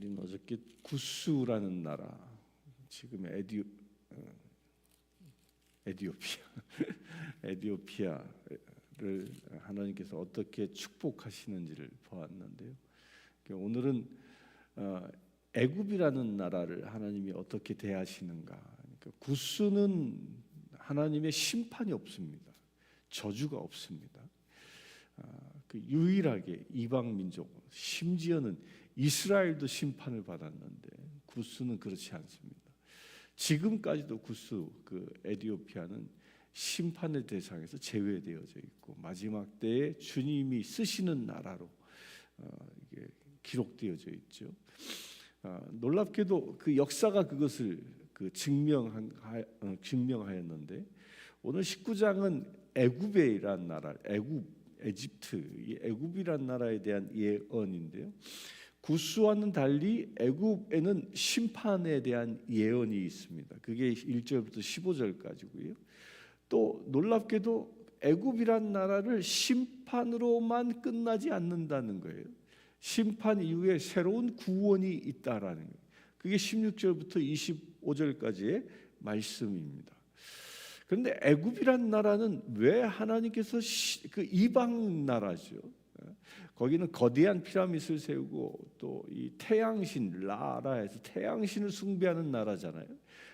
우리는 어저께 구스라는 나라, 지금 에디오피아를 하나님께서 어떻게 축복하시는지를 보았는데요. 오늘은 애굽이라는 나라를 하나님이 어떻게 대하시는가. 그러니까 구스는 하나님의 심판이 없습니다. 저주가 없습니다. 유일하게 이방 민족, 심지어는 이스라엘도 심판을 받았는데 구스는 그렇지 않습니다. 지금까지도 구스, 에디오피아는 심판의 대상에서 제외되어져 있고 마지막 때에 주님이 쓰시는 나라로 이게 기록되어져 있죠. 놀랍게도 그 역사가 그것을 증명하였는데 오늘 19장은 애굽이란 나라, 에집트, 이 애굽이란 나라에 대한 예언인데요. 구스와는 달리 애굽에는 심판에 대한 예언이 있습니다. 그게 1절부터 15절까지고요. 또 놀랍게도 애굽이란 나라를 심판으로만 끝나지 않는다는 거예요. 심판 이후에 새로운 구원이 있다라는 거예요. 그게 16절부터 25절까지의 말씀입니다. 그런데 애굽이란 나라는 왜 하나님께서 그 이방 나라죠. 거기는 거대한 피라미드를 세우고 또 이 태양신 라라에서 태양신을 숭배하는 나라잖아요.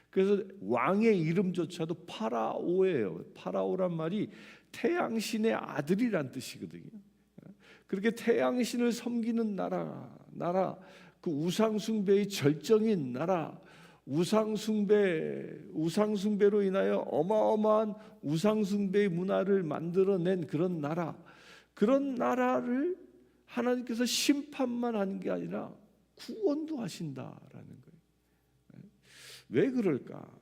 그래서 왕의 이름조차도 파라오예요. 파라오란 말이 태양신의 아들이란 뜻이거든요. 그렇게 태양신을 섬기는 나라, 그 우상숭배의 절정인 나라, 우상숭배로 인하여 어마어마한 우상숭배의 문화를 만들어낸 그런 나라를 하나님께서 심판만 하는 게 아니라 구원도 하신다라는 거예요. 왜 그럴까?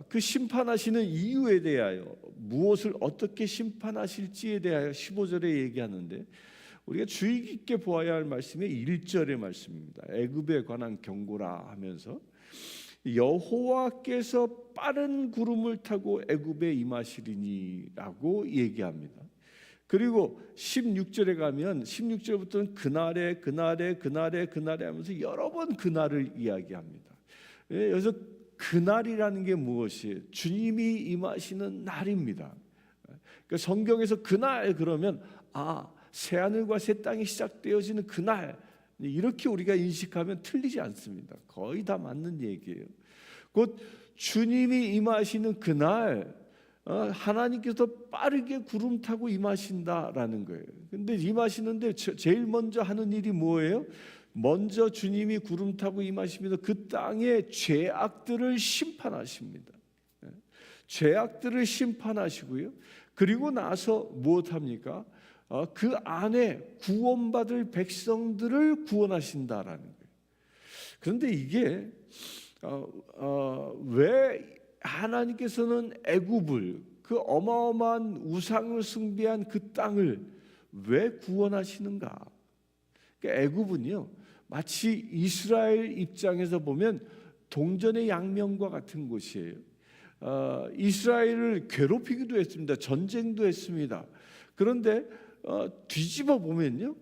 그 심판하시는 이유에 대하여 무엇을 어떻게 심판하실지에 대하여 15절에 얘기하는데 우리가 주의 깊게 보아야 할 말씀이 1절의 말씀입니다. 애굽에 관한 경고라 하면서 여호와께서 빠른 구름을 타고 애굽에 임하시리니라고 얘기합니다. 그리고 16절에 가면 16절부터는 그날에 하면서 여러 번 그날을 이야기합니다. 여기서 그날이라는 게 무엇이에요? 주님이 임하시는 날입니다. 그러니까 성경에서 그날 그러면 새하늘과 새 땅이 시작되어지는 그날, 이렇게 우리가 인식하면 틀리지 않습니다. 거의 다 맞는 얘기예요. 곧 주님이 임하시는 그날 하나님께서 빠르게 구름 타고 임하신다라는 거예요. 근데 임하시는데 제일 먼저 하는 일이 뭐예요? 먼저 주님이 구름 타고 임하시면서 그 땅의 죄악들을 심판하십니다. 죄악들을 심판하시고요. 그리고 나서 무엇합니까? 그 안에 구원받을 백성들을 구원하신다라는 거예요. 그런데 이게 왜 하나님께서는 애굽을, 그 어마어마한 우상을 숭배한 그 땅을 왜 구원하시는가? 그러니까 애굽은요 마치 이스라엘 입장에서 보면 동전의 양면과 같은 곳이에요. 이스라엘을 괴롭히기도 했습니다. 전쟁도 했습니다. 그런데 뒤집어 보면요,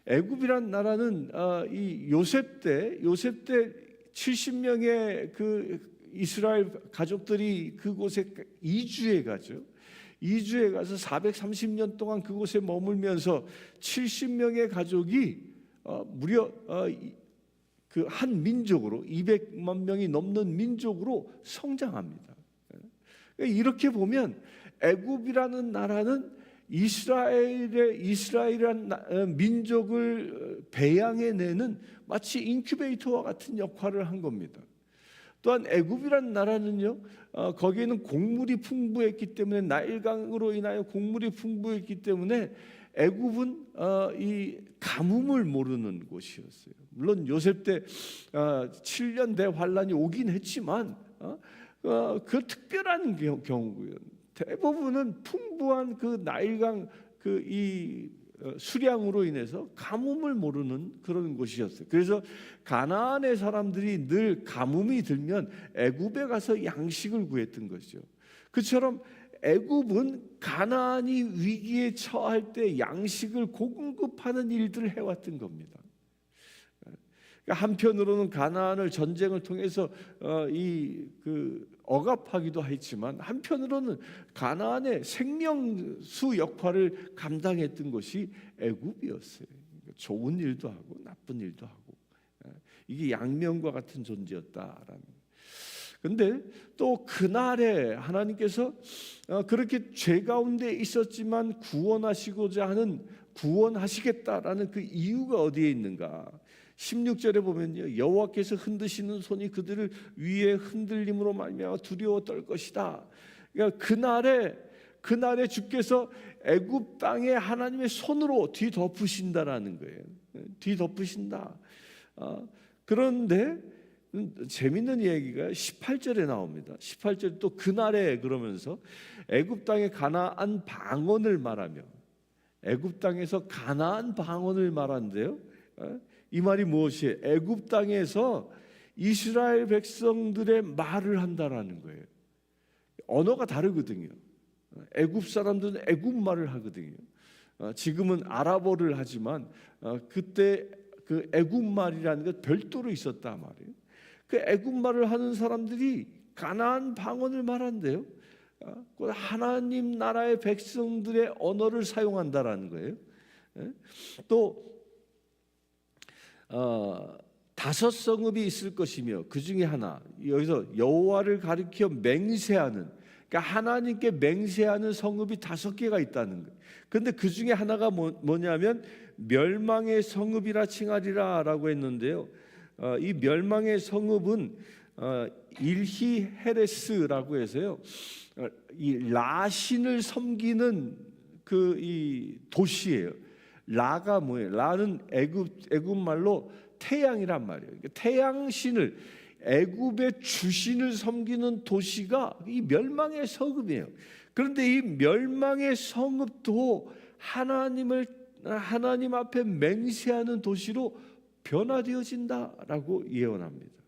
애굽이란 나라는 이 요셉 때 70명의 그 이스라엘 가족들이 그곳에 이주해 가죠. 이주해 가서 430년 동안 그곳에 머물면서 70명의 가족이 무려 그 한 민족으로 200만 명이 넘는 민족으로 성장합니다. 이렇게 보면 애굽이라는 나라는 이스라엘이란 민족을 배양해내는 마치 인큐베이터와 같은 역할을 한 겁니다. 또한 애굽이란 나라는요, 거기에는 곡물이 풍부했기 때문에, 나일강으로 인하여 곡물이 풍부했기 때문에 애굽은 이 가뭄을 모르는 곳이었어요. 물론 요셉 때 7년 대환란이 오긴 했지만 그 특별한 경우고요. 대부분은 풍부한 그 나일강 이 수량으로 인해서 가뭄을 모르는 그런 곳이었어요. 그래서 가나안의 사람들이 늘 가뭄이 들면 애굽에 가서 양식을 구했던 것이죠. 그처럼 애굽은 가나안이 위기에 처할 때 양식을 공급하는 일들을 해왔던 겁니다. 그러니까 한편으로는 가나안을 전쟁을 통해서 억압하기도 했지만, 한편으로는 가나안의 생명수 역할을 감당했던 것이 애굽이었어요. 좋은 일도 하고 나쁜 일도 하고, 이게 양면과 같은 존재였다라는. 근데 또 그날에 하나님께서 그렇게 죄 가운데 있었지만 구원하시겠다라는 그 이유가 어디에 있는가? 16절에 보면요, 여호와께서 흔드시는 손이 그들을 위에 흔들림으로 말미암아 두려워 떨 것이다. 그러니까 그날에 주께서 애굽 땅에 하나님의 손으로 뒤덮으신다라는 거예요. 뒤덮으신다. 그런데 재밌는 이야기가 18절에 나옵니다. 18절 또 그날에 그러면서 애굽 땅의 가나안 방언을 말하며, 애굽 땅에서 가나안 방언을 말하는데요. 이 말이 무엇이에요? 애굽 땅에서 이스라엘 백성들의 말을 한다라는 거예요. 언어가 다르거든요. 애굽 사람들은 애굽 말을 하거든요. 지금은 아랍어를 하지만 그때 그 애굽 말이라는 게 별도로 있었단 말이에요. 그 애굽 말을 하는 사람들이 가나안 방언을 말한대요. 하나님 나라의 백성들의 언어를 사용한다라는 거예요. 또 5 성읍이 있을 것이며 그 중에 하나, 여기서 여호와를 가리켜 맹세하는, 그러니까 하나님께 맹세하는 성읍이 5개가 있다는 거예요. 그런데 그 중에 하나가 뭐냐면 멸망의 성읍이라 칭하리라라고 했는데요. 이 멸망의 성읍은 일히 헤레스라고 해서요, 이 라신을 섬기는 이 도시예요. 라가 뭐예요? 라는 애굽 말로 태양이란 말이에요. 그러니까 태양신을, 애굽의 주신을 섬기는 도시가 이 멸망의 성읍이에요. 그런데 이 멸망의 성읍도 하나님 앞에 맹세하는 도시로 변화되어진다라고 예언합니다.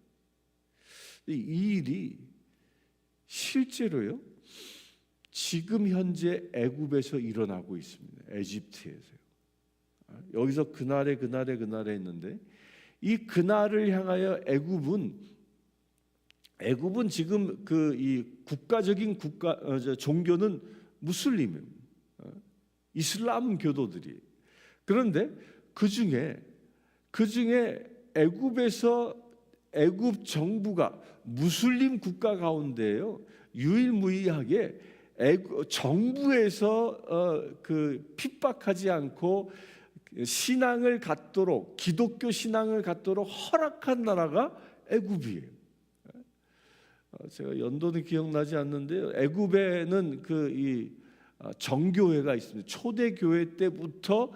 이 일이 실제로요, 지금 현재 애굽에서 일어나고 있습니다. 에집트에서요. 여기서 그날에 했는데, 이 그날을 향하여 애굽은 지금 이 국가적인 종교는 무슬림입니다. 이슬람 교도들이. 그런데 그 중에 애굽에서 애굽 정부가 무슬림 국가 가운데요, 유일무이하게 정부에서 핍박하지 않고 신앙을 갖도록, 기독교 신앙을 갖도록 허락한 나라가 애굽이에요. 제가 연도는 기억나지 않는데요, 애굽에는 이 정교회가 있습니다. 초대교회 때부터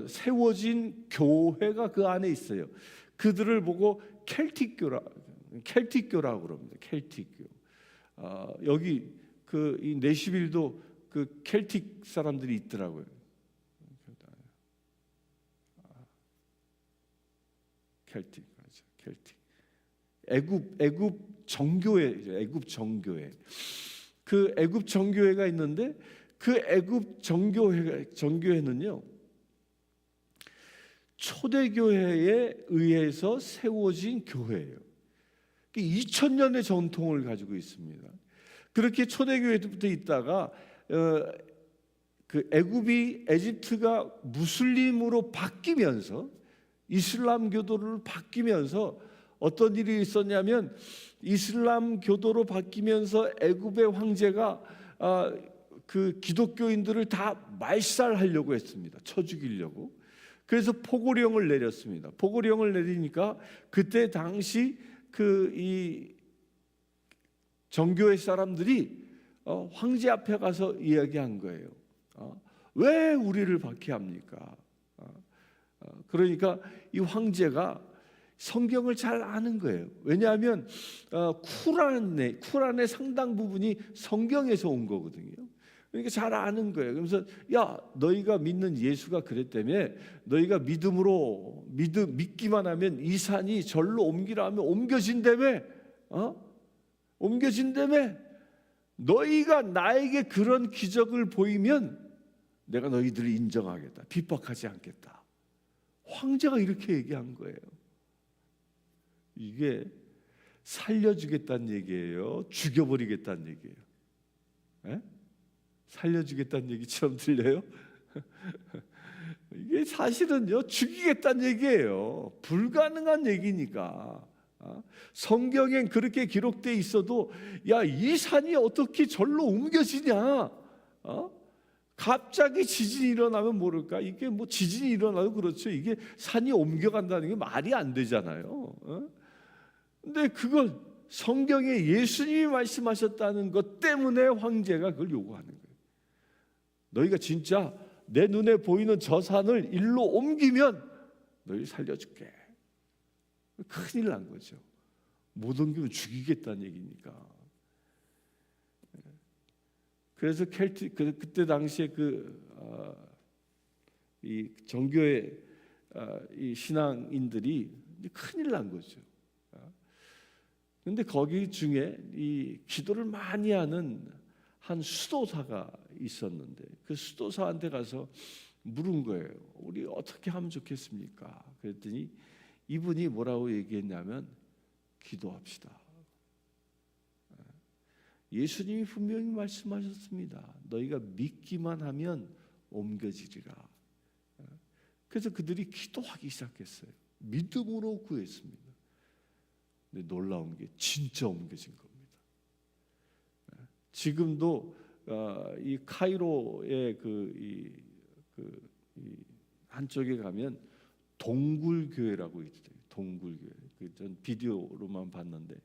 세워진 교회가 그 안에 있어요. 그들을 보고 켈틱교라고 그럽니다. 켈틱교. 여기 이 내시빌도 그 켈틱 사람들이 있더라고요. 켈틱. 애굽 정교회죠. 애굽 정교회. 그 애굽 정교회가 있는데, 그 애굽 정교회는요, 초대교회에 의해서 세워진 교회예요. 2000년의 전통을 가지고 있습니다. 그렇게 초대교회부터 있다가 에집트가 무슬림으로 바뀌면서, 이슬람 교도로 바뀌면서 어떤 일이 있었냐면, 이슬람 교도로 바뀌면서 애굽의 황제가 그 기독교인들을 다 말살하려고 했습니다. 쳐 죽이려고. 그래서 포고령을 내렸습니다. 포고령을 내리니까 그때 당시 이 정교회 사람들이 황제 앞에 가서 이야기한 거예요. 왜 우리를 박해합니까? 그러니까 이 황제가 성경을 잘 아는 거예요. 왜냐하면 쿠란의 상당 부분이 성경에서 온 거거든요. 그러니까 잘 아는 거예요. 그러면서 야, 너희가 믿는 예수가 그랬다며, 너희가 믿기만 하면 이 산이 절로 옮기라 하면 옮겨진다며, 옮겨진다며. 너희가 나에게 그런 기적을 보이면 내가 너희들을 인정하겠다, 핍박하지 않겠다. 황제가 이렇게 얘기한 거예요. 이게 살려주겠다는 얘기예요? 죽여버리겠다는 얘기예요? 에? 살려주겠다는 얘기처럼 들려요? 이게 사실은요, 죽이겠다는 얘기예요. 불가능한 얘기니까. 성경엔 그렇게 기록돼 있어도 야, 이 산이 어떻게 절로 옮겨지냐? 갑자기 지진이 일어나면 모를까? 이게 뭐 지진이 일어나도 그렇죠. 이게 산이 옮겨간다는 게 말이 안 되잖아요. 근데 그걸 성경에 예수님이 말씀하셨다는 것 때문에 황제가 그걸 요구하는 거예요. 너희가 진짜 내 눈에 보이는 저 산을 일로 옮기면 너희 살려줄게. 큰일 난 거죠. 못 옮기면 죽이겠다는 얘기니까. 그래서 그때 당시에 이 정교회 이 신앙인들이 큰일 난 거죠. 그런데 거기 중에 이 기도를 많이 하는 한 수도사가 있었는데 그 수도사한테 가서 물은 거예요. 우리 어떻게 하면 좋겠습니까? 그랬더니 이분이 뭐라고 얘기했냐면 기도합시다. 예수님이 분명히 말씀하셨습니다. 너희가 믿기만 하면 옮겨지리라. 그래서 그들이 기도하기 시작했어요. 믿음으로 구했습니다. 근데 놀라운 게 진짜 옮겨진 겁니다. 지금도 이 카이로의 이 한쪽에 가면 동굴교회라고 있어요. 동굴교회. 전 비디오로만 봤는데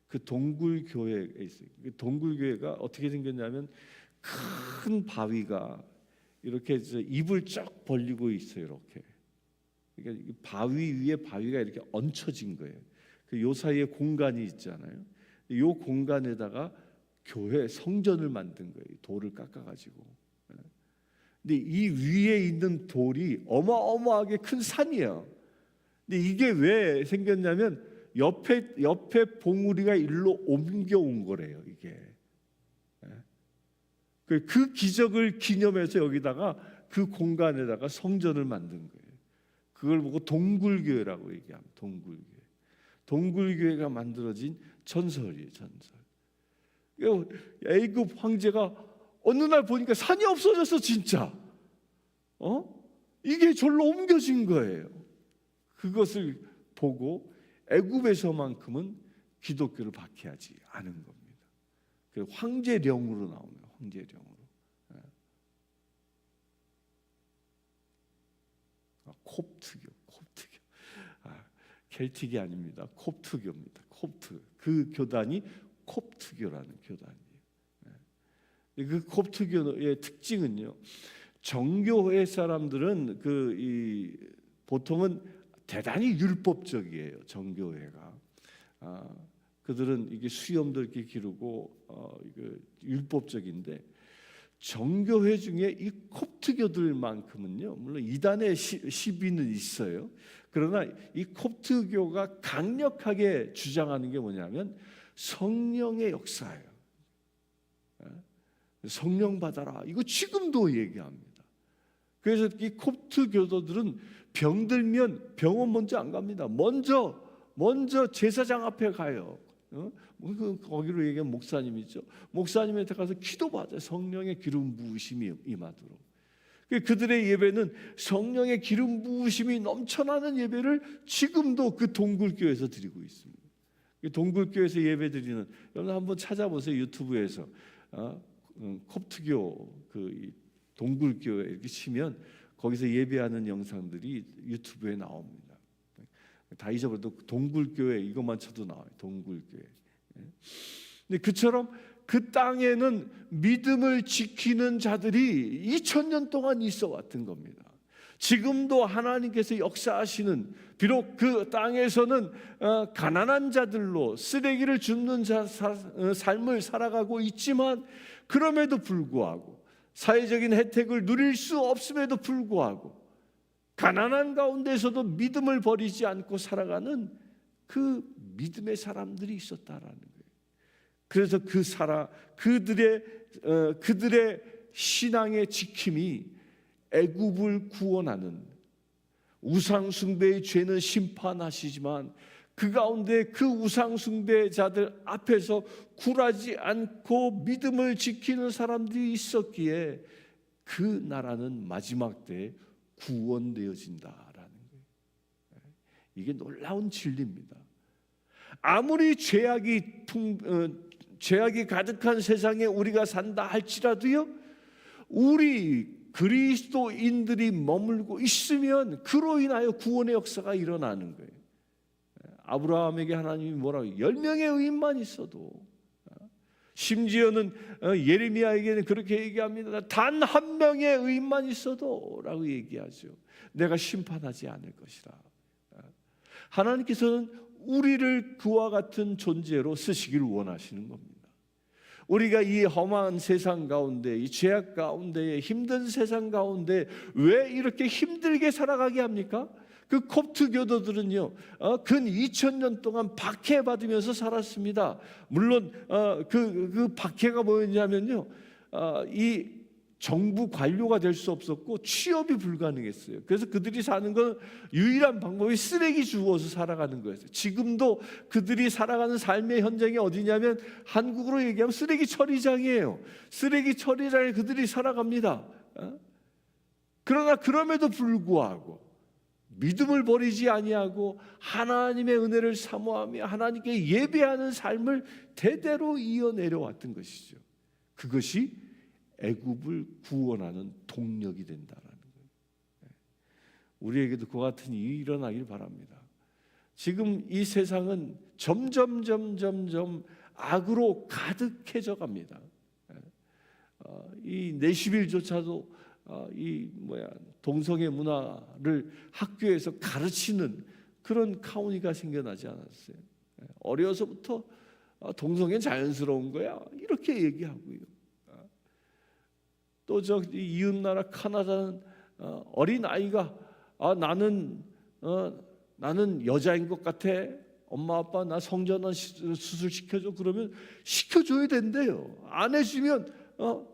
그 동굴교회에 있어요. 그 동굴교회가 어떻게 생겼냐면 큰 바위가 이렇게 입을 쫙 벌리고 있어요. 이렇게. 그러니까 바위 위에 바위가 이렇게 얹혀진 거예요. 그 요 사이에 공간이 있잖아요. 이 공간에다가 교회 성전을 만든 거예요. 돌을 깎아가지고. 근데 이 위에 있는 돌이 어마어마하게 큰 산이에요. 근데 이게 왜 생겼냐면 옆에 봉우리가 일로 옮겨온 거래요. 이게 그 기적을 기념해서 여기다가 그 공간에다가 성전을 만든 거예요. 그걸 보고 동굴교회라고 얘기합니다. 동굴교회. 동굴교회가 만들어진 전설이에요. 전설. 애굽 황제가 어느 날 보니까 산이 없어졌어. 진짜 이게 절로 옮겨진 거예요. 그것을 보고 애굽에서만큼은 기독교를 박해하지 않은 겁니다. 그 황제령으로 나옵니다. 황제령으로. 콥트교. 켈틱이 아닙니다. 콥트교입니다. 콥트. 그 교단이 콥트교라는 교단이에요. 그 콥트교의 특징은요, 정교회 사람들은 보통은 대단히 율법적이에요. 정교회가 그들은 이게 수염도 이렇게 기르고 율법적인데 정교회 중에 이 콥트교들만큼은요, 물론 이단의 시비는 있어요. 그러나 이 콥트교가 강력하게 주장하는 게 뭐냐면 성령의 역사예요. 성령 받아라. 이거 지금도 얘기합니다. 그래서 이 콥트 교도들은 병들면 병원 먼저 안 갑니다. 먼저 제사장 앞에 가요. 거기로 얘기하면 목사님이죠. 목사님한테 가서 기도받아요. 성령의 기름 부으심이 임하도록. 그들의 예배는 성령의 기름 부으심이 넘쳐나는 예배를 지금도 그 동굴교회에서 드리고 있습니다. 동굴교회에서 예배 드리는, 여러분 한번 찾아보세요. 유튜브에서 콥트교 동굴교회 이렇게 치면 거기서 예배하는 영상들이 유튜브에 나옵니다. 다 잊어버려도 동굴교회 이것만 쳐도 나와요. 동굴교회. 근데 그처럼 그 땅에는 믿음을 지키는 자들이 2000년 동안 있어 왔던 겁니다. 지금도 하나님께서 역사하시는, 비록 그 땅에서는 가난한 자들로 쓰레기를 줍는 삶을 살아가고 있지만, 그럼에도 불구하고 사회적인 혜택을 누릴 수 없음에도 불구하고 가난한 가운데서도 믿음을 버리지 않고 살아가는 그 믿음의 사람들이 있었다라는 거예요. 그래서 그들의 신앙의 지킴이 애굽을 구원하는, 우상 숭배의 죄는 심판하시지만 그 가운데 그 우상 숭배자들 앞에서 굴하지 않고 믿음을 지키는 사람들이 있었기에 그 나라는 마지막 때에 구원되어진다라는 거예요. 이게 놀라운 진리입니다. 아무리 죄악이 가득한 세상에 우리가 산다 할지라도요, 우리 그리스도인들이 머물고 있으면 그로 인하여 구원의 역사가 일어나는 거예요. 아브라함에게 하나님이 뭐라고 해요? 10명의 의인만 있어도, 심지어는 예레미야에게는 그렇게 얘기합니다. 단 한 명의 의인만 있어도 라고 얘기하죠. 내가 심판하지 않을 것이라. 하나님께서는 우리를 그와 같은 존재로 쓰시기를 원하시는 겁니다. 우리가 이 험한 세상 가운데, 이 죄악 가운데, 힘든 세상 가운데 왜 이렇게 힘들게 살아가게 합니까? 그 콥트 교도들은요, 근 2000년 동안 박해받으면서 살았습니다. 물론 그 박해가 뭐였냐면요, 이 정부 관료가 될 수 없었고 취업이 불가능했어요. 그래서 그들이 사는 건 유일한 방법이 쓰레기 주워서 살아가는 거였어요. 지금도 그들이 살아가는 삶의 현장이 어디냐면 한국으로 얘기하면 쓰레기 처리장이에요. 쓰레기 처리장에 그들이 살아갑니다. 그러나 그럼에도 불구하고 믿음을 버리지 아니하고 하나님의 은혜를 사모하며 하나님께 예배하는 삶을 대대로 이어내려왔던 것이죠. 그것이 애굽을 구원하는 동력이 된다라는 거예요. 우리에게도 그와 같은 일이 일어나길 바랍니다. 지금 이 세상은 점점 악으로 가득해져 갑니다. 이 내시빌조차도 동성애 문화를 학교에서 가르치는 그런 카운티가 생겨나지 않았어요. 어려서부터 동성애 자연스러운 거야 이렇게 얘기하고요. 또 저 이웃 나라 카나다는 어린 아이가 나는 여자인 것 같아. 엄마 아빠 나 성전환 수술 시켜줘. 그러면 시켜줘야 된대요. 안 해주면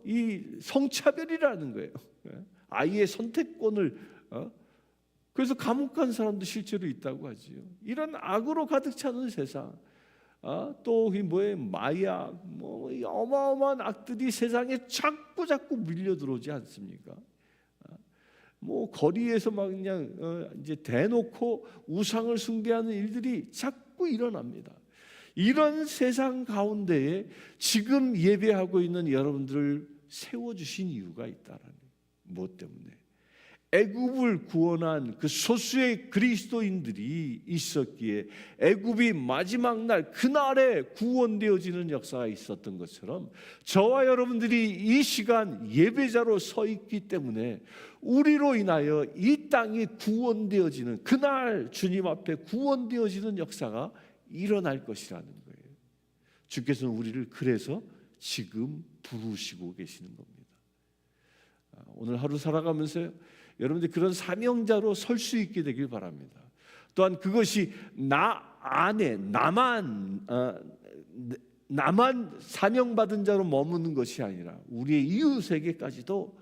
이 성차별이라는 거예요. 아이의 선택권을 그래서 감옥 간 사람도 실제로 있다고 하지요. 이런 악으로 가득 차는 세상, 또 마약, 이 어마어마한 악들이 세상에 자꾸 밀려 들어오지 않습니까? 거리에서 막 그냥 이제 대놓고 우상을 숭배하는 일들이 자꾸 일어납니다. 이런 세상 가운데에 지금 예배하고 있는 여러분들을 세워주신 이유가 있다라는 거예요. 무엇 때문에? 애굽을 구원한 그 소수의 그리스도인들이 있었기에 애굽이 마지막 날 그날에 구원되어지는 역사가 있었던 것처럼 저와 여러분들이 이 시간 예배자로 서 있기 때문에 우리로 인하여 이 땅이 구원되어지는 그날 주님 앞에 구원되어지는 역사가 일어날 것이라는 거예요. 주께서는 우리를 그래서 지금 부르시고 계시는 겁니다. 오늘 하루 살아가면서 여러분들 그런 사명자로 설 수 있게 되길 바랍니다. 또한 그것이 나 안에 나만 사명받은 자로 머무는 것이 아니라 우리의 이웃에게까지도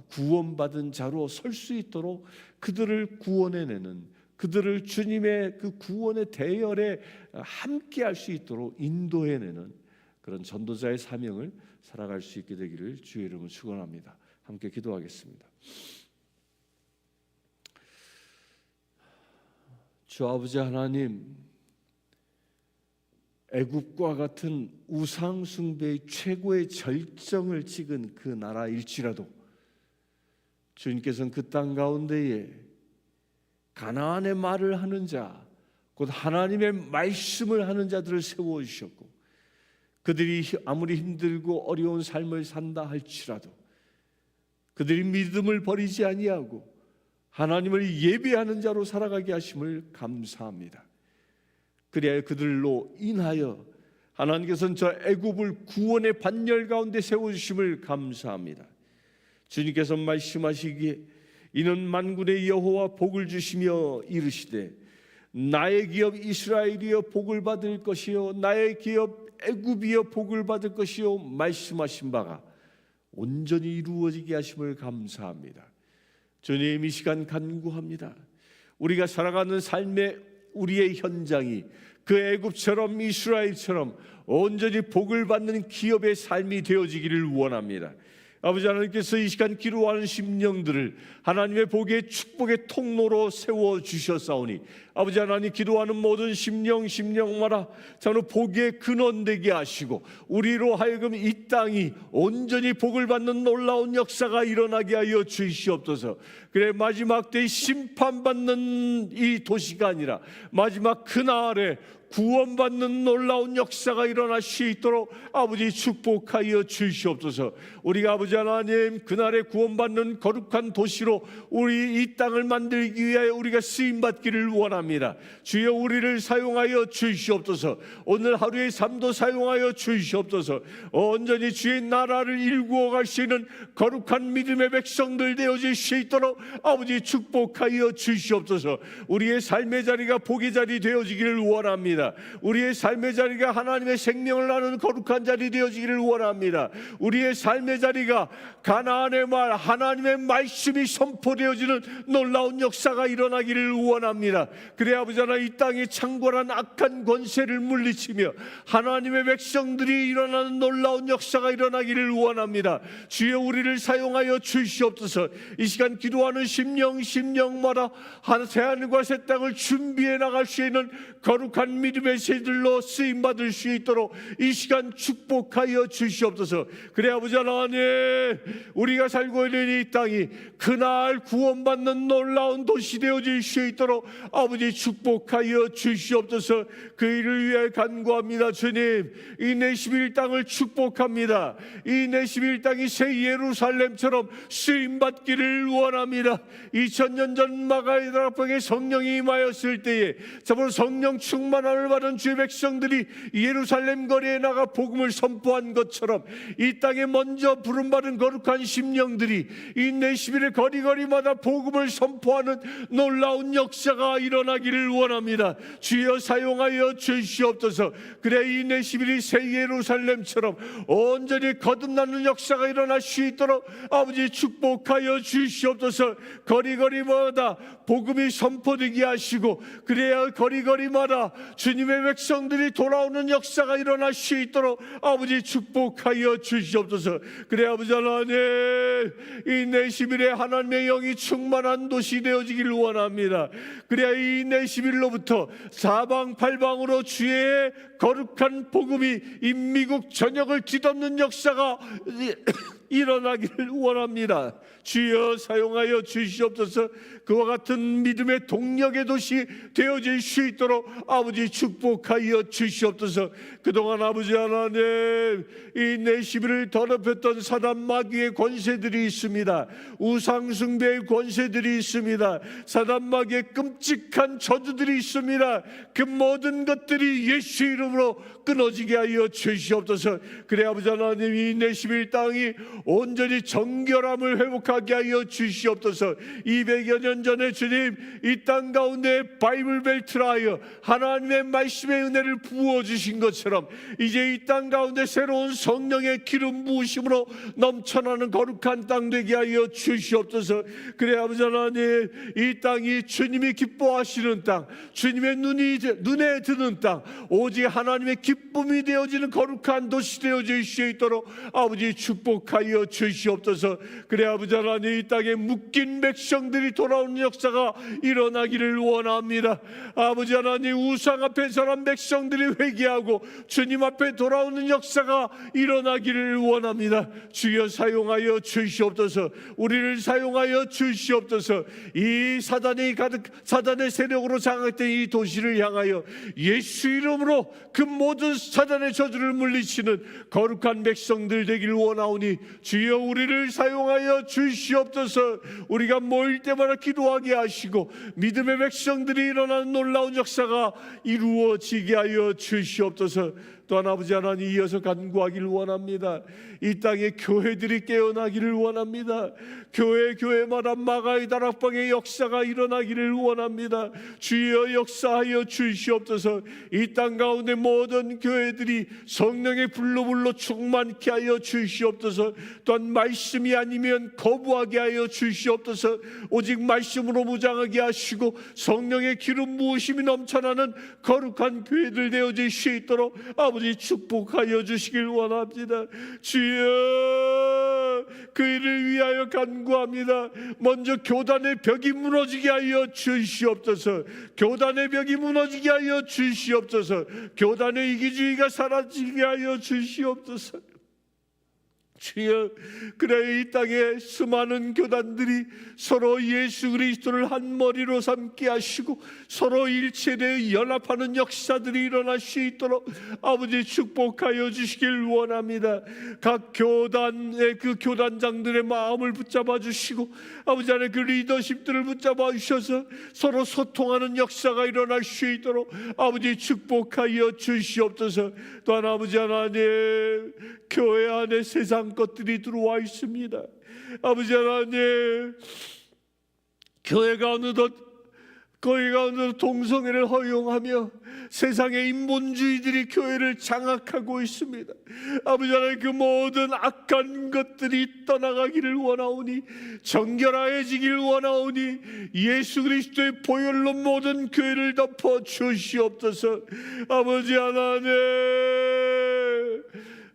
구원받은 자로 설 수 있도록 그들을 구원해내는, 그들을 주님의 그 구원의 대열에 함께할 수 있도록 인도해내는 그런 전도자의 사명을 살아갈 수 있게 되기를 주의 이름으로 축원합니다. 함께 기도하겠습니다. 주 아버지 하나님, 애굽과 같은 우상 숭배의 최고의 절정을 찍은 그 나라일지라도 주님께서는 그 땅 가운데에 가나안의 말을 하는 자, 곧 하나님의 말씀을 하는 자들을 세워주셨고 그들이 아무리 힘들고 어려운 삶을 산다 할지라도 그들이 믿음을 버리지 아니하고 하나님을 예배하는 자로 살아가게 하심을 감사합니다. 그리하여 그들로 인하여 하나님께서는 저 애굽을 구원의 반열 가운데 세워주심을 감사합니다. 주님께서 말씀하시기에 이는 만군의 여호와 복을 주시며 이르시되 나의 기업 이스라엘이여 복을 받을 것이요 나의 기업 애굽이여 복을 받을 것이요 말씀하신 바가 온전히 이루어지게 하심을 감사합니다. 주님, 이 시간 간구합니다. 우리가 살아가는 삶의 우리의 현장이 그 애굽처럼 이스라엘처럼 온전히 복을 받는 기업의 삶이 되어지기를 원합니다. 아버지 하나님께서 이 시간 기도하는 심령들을 하나님의 복의 축복의 통로로 세워주셨사오니 아버지 하나님, 기도하는 모든 심령마다 참으로 복의 근원 되게 하시고 우리로 하여금 이 땅이 온전히 복을 받는 놀라운 역사가 일어나게 하여 주시옵소서. 그래, 마지막 때에 심판받는 이 도시가 아니라 마지막 그날에 구원받는 놀라운 역사가 일어날 수 있도록 아버지 축복하여 주시옵소서. 우리가 아버지 하나님 그날에 구원받는 거룩한 도시로 우리 이 땅을 만들기 위하여 우리가 쓰임받기를 원합니다. 주여, 우리를 사용하여 주시옵소서. 오늘 하루의 삶도 사용하여 주시옵소서. 온전히 주의 나라를 일구어 갈 수 있는 거룩한 믿음의 백성들 되어질 수 있도록 아버지 축복하여 주시옵소서. 우리의 삶의 자리가 복의 자리 되어지기를 원합니다. 우리의 삶의 자리가 하나님의 생명을 나누는 거룩한 자리 되어지기를 원합니다. 우리의 삶의 자리가 가나안의 말, 하나님의 말씀이 선포되어지는 놀라운 역사가 일어나기를 원합니다. 그래 아버지 하나님, 이 땅에 창궐한 악한 권세를 물리치며 하나님의 백성들이 일어나는 놀라운 역사가 일어나기를 원합니다. 주여, 우리를 사용하여 주시옵소서. 이 시간 기도하는 심령마다 새하늘과 새 땅을 준비해 나갈 수 있는 거룩한 믿음의 새들로 쓰임받을 수 있도록 이 시간 축복하여 주시옵소서. 그래 아버지 하나님, 우리가 살고 있는 이 땅이 그날 구원받는 놀라운 도시 되어질 수 있도록 아버지 축복하여 주시옵소서. 그 일을 위해 간구합니다. 주님, 이 내시빌 땅을 축복합니다. 이 내시빌 땅이 새 예루살렘처럼 쓰임받기를 원합니다. 2000년 전 마가다락방에 성령이 임하였을 때에 저번 성령 충만함을 받은 주의 백성들이 예루살렘 거리에 나가 복음을 선포한 것처럼 이 땅에 먼저 부름받은 거룩한 심령들이 이 내시빌의 거리마다 복음을 선포하는 놀라운 역사가 일어나기를 원합니다. 주여, 사용하여 주시옵소서. 그래, 이 내시빌이 새 예루살렘처럼 온전히 거듭나는 역사가 일어날 수 있도록 아버지 축복하여 주시옵소서. 거리마다 복음이 선포되게 하시고, 그래야 거리마다 주님의 백성들이 돌아오는 역사가 일어날 수 있도록 아버지 축복하여 주시옵소서. 그래 아버지 하나님, 이 내시빌에 하나님의 영이 충만한 도시 되어지기를 원합니다. 그래야 이 내시빌로부터 사방팔방으로 주의 거룩한 복음이 이 미국 전역을 뒤덮는 역사가 일어나기를 원합니다. 주여, 사용하여 주시옵소서. 그와 같은 믿음의 동력의 도시 되어질 수 있도록 아버지 축복하여 주시옵소서. 그동안 아버지 하나님, 이 내시빌을 더럽혔던 사단 마귀의 권세들이 있습니다. 우상 숭배의 권세들이 있습니다. 사단 마귀의 끔찍한 저주들이 있습니다. 그 모든 것들이 예수 이름으로 끊어지게 하여 주시옵소서. 그래 아버지 하나님, 이 내시빌 땅이 온전히 정결함을 회복하게 하여 주시옵소서. 200여 년 전에 주님 이 땅 가운데 바이블 벨트라 하여 하나님의 말씀의 은혜를 부어주신 것처럼 이제 이 땅 가운데 새로운 성령의 기름 부으심으로 넘쳐나는 거룩한 땅 되게 하여 주시옵소서. 그래 아버지 하나님, 이 땅이 주님이 기뻐하시는 땅, 주님의 눈에 드는 땅, 오직 하나님의 기쁨이 되어지는 거룩한 도시 되어질 수 있도록 아버지 축복하여 주시옵소서. 그래 아버지 하나님, 이 땅에 묶인 백성들이 돌아오는 역사가 일어나기를 원합니다. 아버지 하나님, 우상 앞에 서는 백성들이 회개하고 주님 앞에 돌아오는 역사가 일어나기를 원합니다. 주여, 사용하여 주시옵소서. 우리를 사용하여 주시옵소서. 이 사단의 세력으로 장악된 이 도시를 향하여 예수 이름으로 그 모든 사단의 저주를 물리치는 거룩한 백성들 되기를 원하오니 주여, 우리를 사용하여 주시옵소서. 우리가 모일 때마다 기도하게 하시고 믿음의 백성들이 일어나는 놀라운 역사가 이루어지게 하여 주시옵소서. 또한 아버지 하나님 이어서 간구하기를 원합니다. 이 땅의 교회들이 깨어나기를 원합니다. 교회마다 마가의 다락방의 역사가 일어나기를 원합니다. 주여 역사하여 주시옵소서. 이 땅 가운데 모든 교회들이 성령의 불로 충만케 하여 주시옵소서. 또한 말씀이 아니면 거부하게 하여 주시옵소서. 오직 말씀으로 무장하게 하시고 성령의 기름 부으심이 넘쳐나는 거룩한 교회들 되어질 수 있도록 아버지 축복하여 주시길 원합니다. 주여 그 일을 위하여 간구합니다. 먼저 교단의 벽이 무너지게 하여 주시옵소서. 교단의 벽이 무너지게 하여 주시옵소서. 교단의 이기주의가 사라지게 하여 주시옵소서. 주여, 그래 이 땅에 수많은 교단들이 서로 예수 그리스도를 한 머리로 삼게 하시고 서로 일체되어 연합하는 역사들이 일어날 수 있도록 아버지 축복하여 주시길 원합니다. 각 교단의 그 교단장들의 마음을 붙잡아 주시고 아버지 안에 그 리더십들을 붙잡아 주셔서 서로 소통하는 역사가 일어날 수 있도록 아버지 축복하여 주시옵소서. 또한 아버지 하나님, 교회 안에 세상 것들이 들어와 있습니다. 아버지 하나님, 교회가 어느덧 동성애를 허용하며 세상의 인본주의들이 교회를 장악하고 있습니다. 아버지 하나님, 그 모든 악한 것들이 떠나가기를 원하오니, 정결하여지기를 원하오니 예수 그리스도의 보혈로 모든 교회를 덮어 주시옵소서.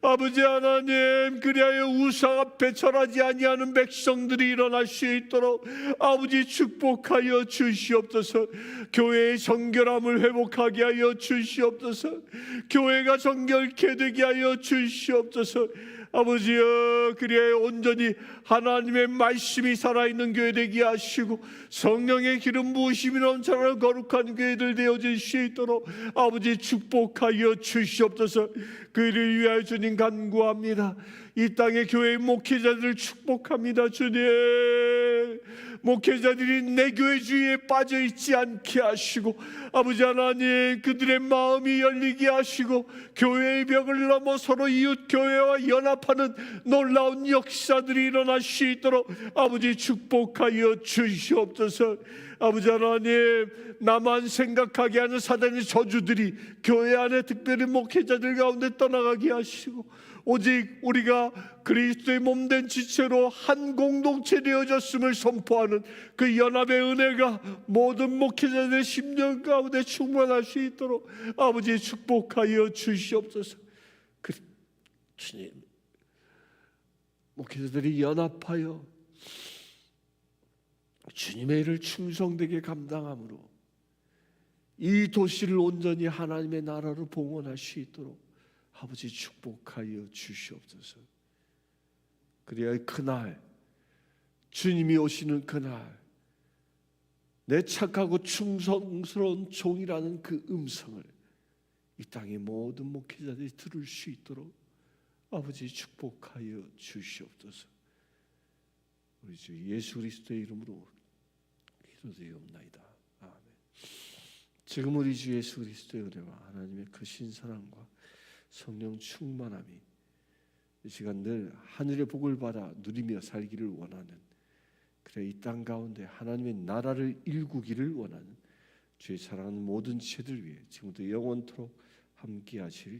아버지 하나님, 그리하여 우상 앞에 절하지 아니하는 백성들이 일어날 수 있도록 아버지 축복하여 주시옵소서. 교회의 정결함을 회복하게 하여 주시옵소서. 교회가 정결케 되게 하여 주시옵소서. 아버지여, 그리하여 온전히 하나님의 말씀이 살아있는 교회 되게 하시고 성령의 기름 부으심이 넘쳐나는 거룩한 교회들 되어질 수 있도록 아버지 축복하여 주시옵소서. 그 일을 위하여 주님 간구합니다. 이 땅의 교회 목회자들을 축복합니다. 주님, 목회자들이 내 교회 주의에 빠져 있지 않게 하시고 아버지 하나님, 그들의 마음이 열리게 하시고 교회의 벽을 넘어 서로 이웃 교회와 연합하는 놀라운 역사들이 일어날 수 있도록 아버지 축복하여 주시옵소서. 아버지 하나님, 나만 생각하게 하는 사단의 저주들이 교회 안에 특별히 목회자들 가운데 떠나가게 하시고 오직 우리가 그리스도의 몸된 지체로 한 공동체 되어졌음을 선포하는 그 연합의 은혜가 모든 목회자들의 심령 가운데 충만할 수 있도록 아버지 축복하여 주시옵소서. 주님, 목회자들이 연합하여 주님의 일을 충성되게 감당함으로 이 도시를 온전히 하나님의 나라로 봉헌할 수 있도록 아버지 축복하여 주시옵소서. 그래야 그날, 주님이 오시는 그날, 내 착하고 충성스러운 종이라는 그 음성을 이 땅의 모든 목회자들이 들을 수 있도록 아버지 축복하여 주시옵소서. 우리 주 예수 그리스도의 이름으로 기도드리옵나이다. 아멘. 지금 우리 주 예수 그리스도의 은혜와 하나님의 그 신사랑과 성령 충만함이 이 시간 늘 하늘의 복을 받아 누리며 살기를 원하는, 그래 이 땅 가운데 하나님의 나라를 일구기를 원하는 주의 사랑하는 모든 지체들 위해 지금부터 영원토록 함께 하시리다.